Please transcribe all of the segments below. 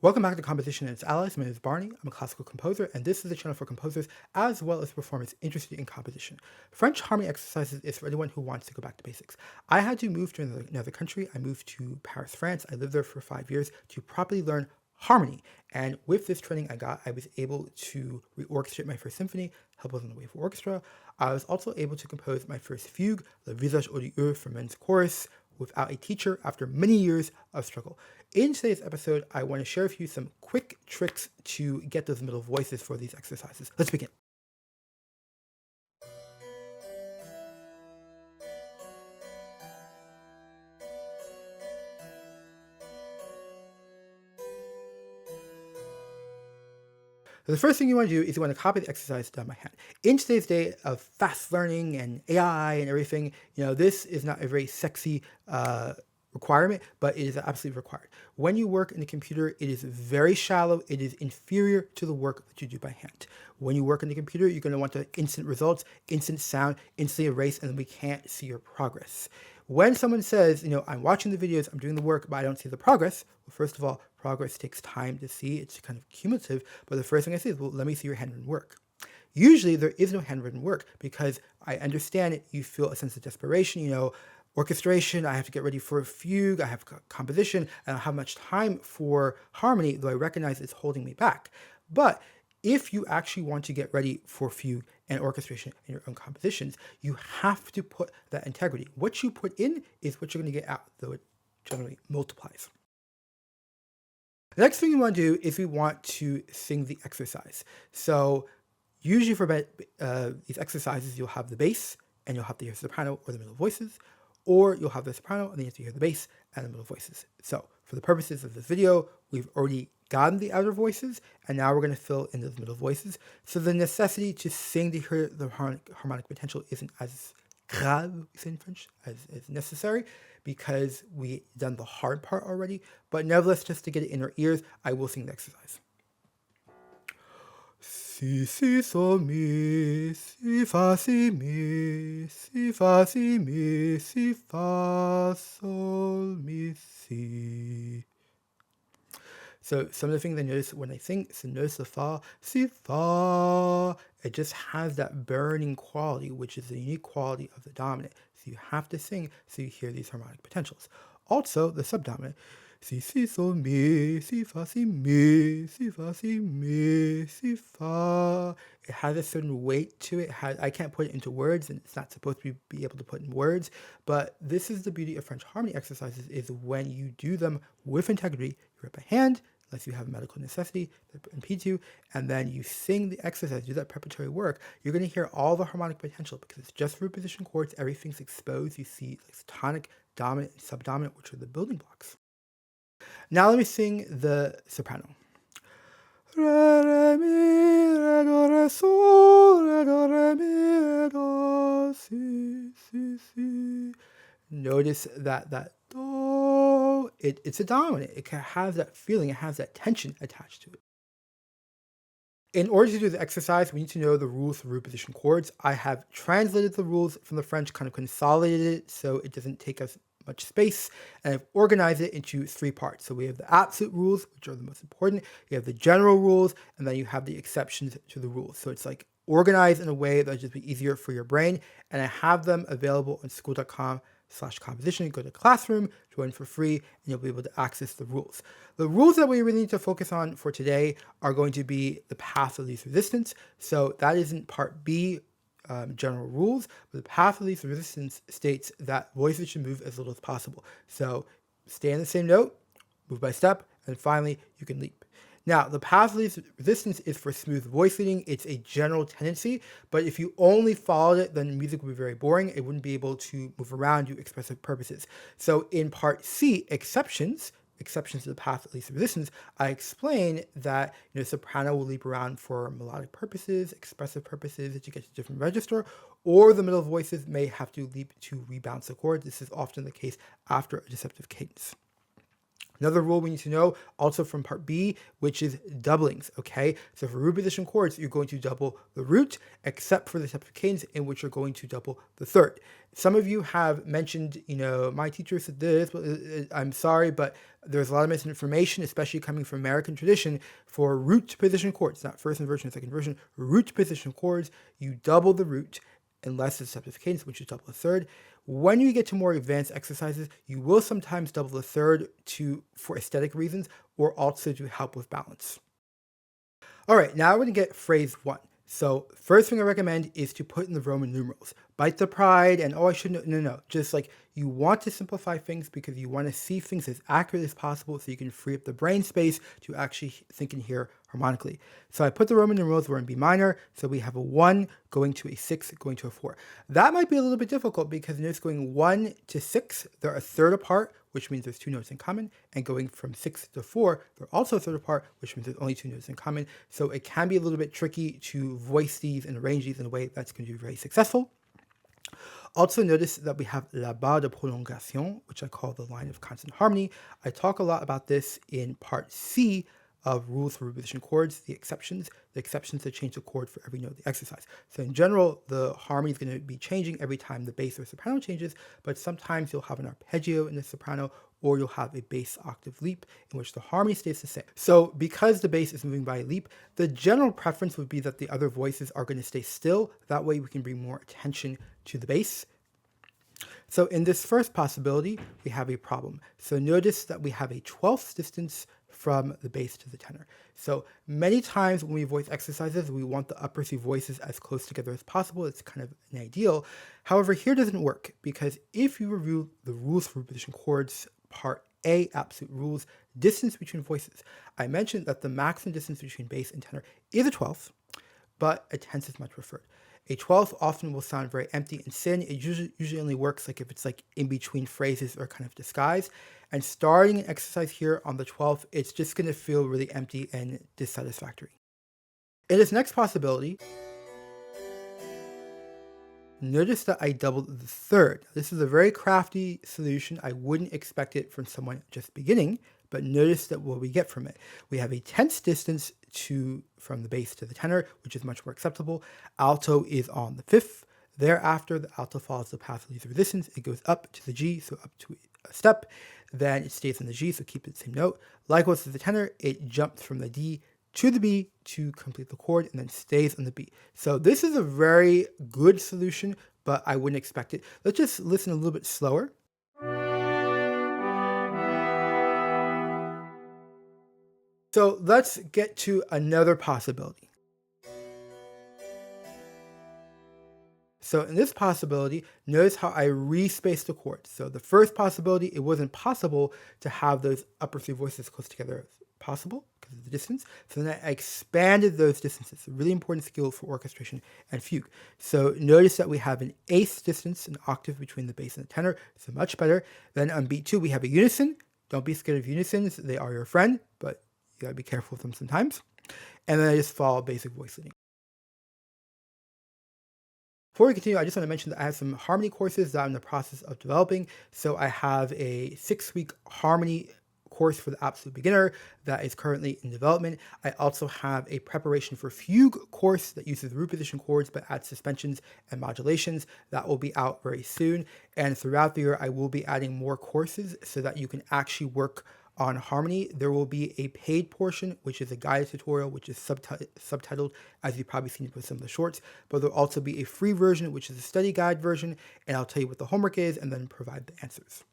Welcome back to Composition and its Allies. My name is Barney. I'm a classical composer, and this is the channel for composers as well as performers interested in composition. French harmony exercises is for anyone who wants to go back to basics. I had to move to another country. I moved to Paris, France. I lived there for 5 years to properly learn harmony. And with this training I got, I was able to reorchestrate my first symphony, help with the wave orchestra. I was also able to compose my first fugue, Le Visage Odieux for men's chorus, without a teacher after many years of struggle. In today's episode, I want to share with you some quick tricks to get those middle voices for these exercises. Let's begin. So the first thing you want to do is you want to copy the exercise done by hand. In today's day of fast learning and AI and everything, this is not a very sexy requirement, but it is absolutely required. When you work in the computer, it is very shallow. It is inferior to the work that you do by hand. When you work in the computer, you're going to want the instant results, instant sound, instantly erase, and then we can't see your progress. When someone says, I'm watching the videos, I'm doing the work, but I don't see the progress, well, first of all, progress takes time to see. It's kind of cumulative, but the first thing I say is, well, let me see your handwritten work. Usually there is no handwritten work because I understand it. You feel a sense of desperation, orchestration, I have to get ready for a fugue, I have composition, I don't have much time for harmony, though I recognize it's holding me back. But if you actually want to get ready for fugue and orchestration in your own compositions, you have to put that integrity. What you put in is what you're going to get out, though it generally multiplies. The next thing you want to do is we want to sing the exercise. So usually for these exercises, you'll have the bass and you'll have the soprano or the middle voices, or you'll have the soprano and then you have to hear the bass and the middle voices. So for the purposes of this video, we've already gotten the outer voices, and now we're going to fill in those middle voices. So the necessity to sing to hear the harmonic potential isn't as grave, we say in French, as necessary, because we've done the hard part already. But nevertheless, just to get it in our ears, I will sing the exercise. Si, si, sol, mi, si, fa, si, mi, si, fa, si, mi, si, fa, sol, mi, si. So some of the things I notice when I sing, so notice the fa, si, fa, it just has that burning quality, which is the unique quality of the dominant. So you have to sing so you hear these harmonic potentials. Also, the subdominant, si, si, sol, mi, si, fa, si, mi, si, fa, si, mi, si, fa. It has a certain weight to it. I can't put it into words, and it's not supposed to be able to put in words, but this is the beauty of French harmony exercises, is when you do them with integrity, you write by hand, unless you have a medical necessity that impedes you, and then you sing the exercise, do that preparatory work, you're going to hear all the harmonic potential because it's just root position chords, everything's exposed, you see like tonic, dominant, and subdominant, which are the building blocks. Now let me sing the soprano. Re, re, mi, re, do, re, sol, re, do, re, mi, re, do, si, si, si. Notice that do, it's a dominant. It has that feeling, it has that tension attached to it. In order to do the exercise, we need to know the rules for root position chords. I have translated the rules from the French, kind of consolidated it so it doesn't take us much space, and I've organized it into 3 parts. So we have the absolute rules, which are the most important, you have the general rules, and then you have the exceptions to the rules. So it's like organized in a way that'll just be easier for your brain, and I have them available on school.com/composition. Go to classroom, join for free, and you'll be able to access the rules. The rules that we really need to focus on for today are going to be the path of least resistance. So that isn't part B, general rules, but the path of least resistance states that voices should move as little as possible. So stay in the same note, move by step, and finally you can leap. Now, the path of least resistance is for smooth voice leading. It's a general tendency, but if you only followed it, then music would be very boring. It wouldn't be able to move around, do expressive purposes. So in part C, exceptions to the path of least resistance, I explain that soprano will leap around for melodic purposes, expressive purposes to get to different register, or the middle voices may have to leap to rebounce the chord. This is often the case after a deceptive cadence. Another rule we need to know also from part B, which is doublings, okay? So for root position chords, you're going to double the root, except for the septuple cadence, in which you're going to double the third. Some of you have mentioned, my teacher said this, but I'm sorry, but there's a lot of misinformation, especially coming from American tradition, for root position chords, not first inversion or second inversion, root position chords, you double the root, unless it's septuple cadence, which is double the third. When you get to more advanced exercises, you will sometimes double the third for aesthetic reasons or also to help with balance. All right, now we're going to get phrase 1. So first thing I recommend is to put in the Roman numerals. Bite the pride and, I should know. No. Just like you want to simplify things because you want to see things as accurate as possible so you can free up the brain space to actually think and hear harmonically. So I put the Roman numerals, we're in B minor, so we have a 1 going to a 6 going to a 4. That might be a little bit difficult because notice going 1 to 6, they're a third apart, which means there's 2 notes in common, and going from 6 to 4, they're also a third apart, which means there's only 2 notes in common. So it can be a little bit tricky to voice these and arrange these in a way that's going to be very successful. Also notice that we have la barre de prolongation, which I call the line of constant harmony. I talk a lot about this in part C of rules for root position chords, the exceptions that change the chord for every note of the exercise. So in general, the harmony is going to be changing every time the bass or soprano changes, but sometimes you'll have an arpeggio in the soprano, or you'll have a bass octave leap in which the harmony stays the same. So because the bass is moving by a leap, the general preference would be that the other voices are going to stay still. That way we can bring more attention to the bass. So in this first possibility, we have a problem. So notice that we have a 12th distance from the bass to the tenor. So many times when we voice exercises, we want the upper C voices as close together as possible. It's kind of an ideal. However, here doesn't work because if you review the rules for root position chords, part A, absolute rules, distance between voices, I mentioned that the maximum distance between bass and tenor is a 12th, but a 10th is much preferred. A 12th often will sound very empty and thin. It usually only works like if it's like in between phrases or kind of disguised. And starting an exercise here on the 12th, it's just going to feel really empty and dissatisfactory. In this next possibility, notice that I doubled the third. This is a very crafty solution. I wouldn't expect it from someone just beginning, but notice that what we get from it. We have a 10th distance from the bass to the tenor, which is much more acceptable. Alto is on the 5th. Thereafter, the alto follows the path of least resistance. It goes up to the G, so up to a step. Then it stays in the G, so keep it the same note. Likewise with the tenor, it jumps from the D to the B to complete the chord and then stays on the B. So this is a very good solution, but I wouldn't expect it. Let's just listen a little bit slower. So let's get to another possibility. So in this possibility, notice how I respaced the chords. So the first possibility, it wasn't possible to have those upper three voices close together as possible because of the distance. So then I expanded those distances. A really important skill for orchestration and fugue. So notice that we have an eighth distance, an octave between the bass and the tenor. So much better. Then on beat 2, we have a unison. Don't be scared of unisons. They are your friend, but you gotta be careful with them sometimes. And then I just follow basic voice leading. Before we continue, I just want to mention that I have some harmony courses that I'm in the process of developing. So I have a 6-week harmony course for the absolute beginner that is currently in development. I also have a preparation for fugue course that uses root position chords but adds suspensions and modulations that will be out very soon. And throughout the year, I will be adding more courses so that you can actually work on harmony. There will be a paid portion, which is a guided tutorial, which is subtitled, as you've probably seen with some of the shorts, but there'll also be a free version, which is a study guide version, and I'll tell you what the homework is and then provide the answers.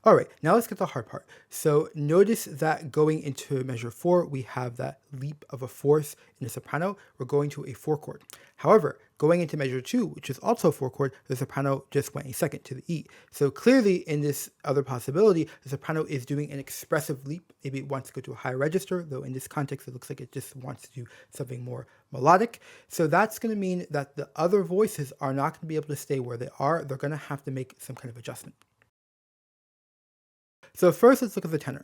All right, now let's get to the hard part. So notice that going into measure 4, we have that leap of a fourth in the soprano. We're going to a 4 chord. However, going into measure 2, which is also a 4 chord, the soprano just went a second to the E. So clearly in this other possibility, the soprano is doing an expressive leap. Maybe it wants to go to a higher register, though in this context, it looks like it just wants to do something more melodic. So that's going to mean that the other voices are not going to be able to stay where they are. They're going to have to make some kind of adjustment. So first, let's look at the tenor.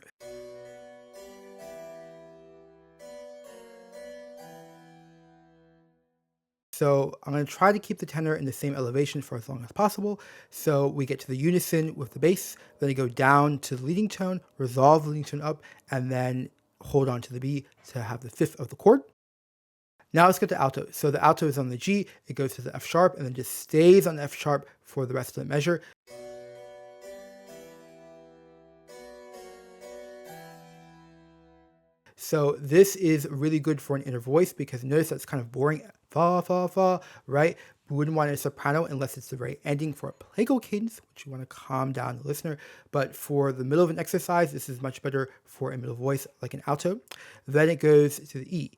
So I'm going to try to keep the tenor in the same elevation for as long as possible. So we get to the unison with the bass, then you go down to the leading tone, resolve the leading tone up, and then hold on to the B to have the fifth of the chord. Now let's get to alto. So the alto is on the G, it goes to the F sharp, and then just stays on F sharp for the rest of the measure. So this is really good for an inner voice because notice that's kind of boring. Fa, fa, fa, right? We wouldn't want a soprano unless it's the very ending for a plagal cadence, which you want to calm down the listener. But for the middle of an exercise, this is much better for a middle voice like an alto. Then it goes to the E.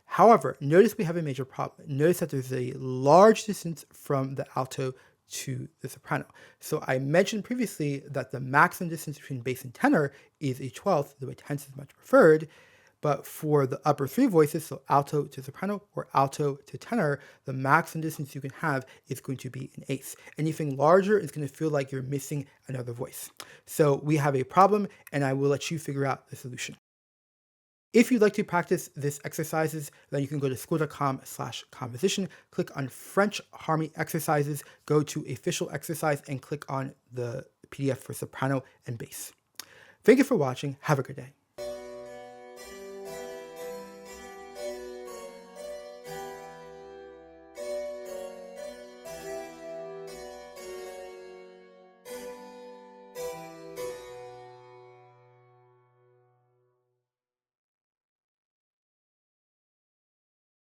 However, notice we have a major problem. Notice that there's a large distance from the alto to the soprano. So I mentioned previously that the maximum distance between bass and tenor is a 12th, though a tenth is much preferred. But for the upper three voices, so alto to soprano or alto to tenor, the maximum distance you can have is going to be an eighth. Anything larger is going to feel like you're missing another voice. So we have a problem, and I will let you figure out the solution. If you'd like to practice these exercises, then you can go to school.com/composition, click on French harmony exercises, go to official exercise, and click on the PDF for soprano and bass. Thank you for watching. Have a good day.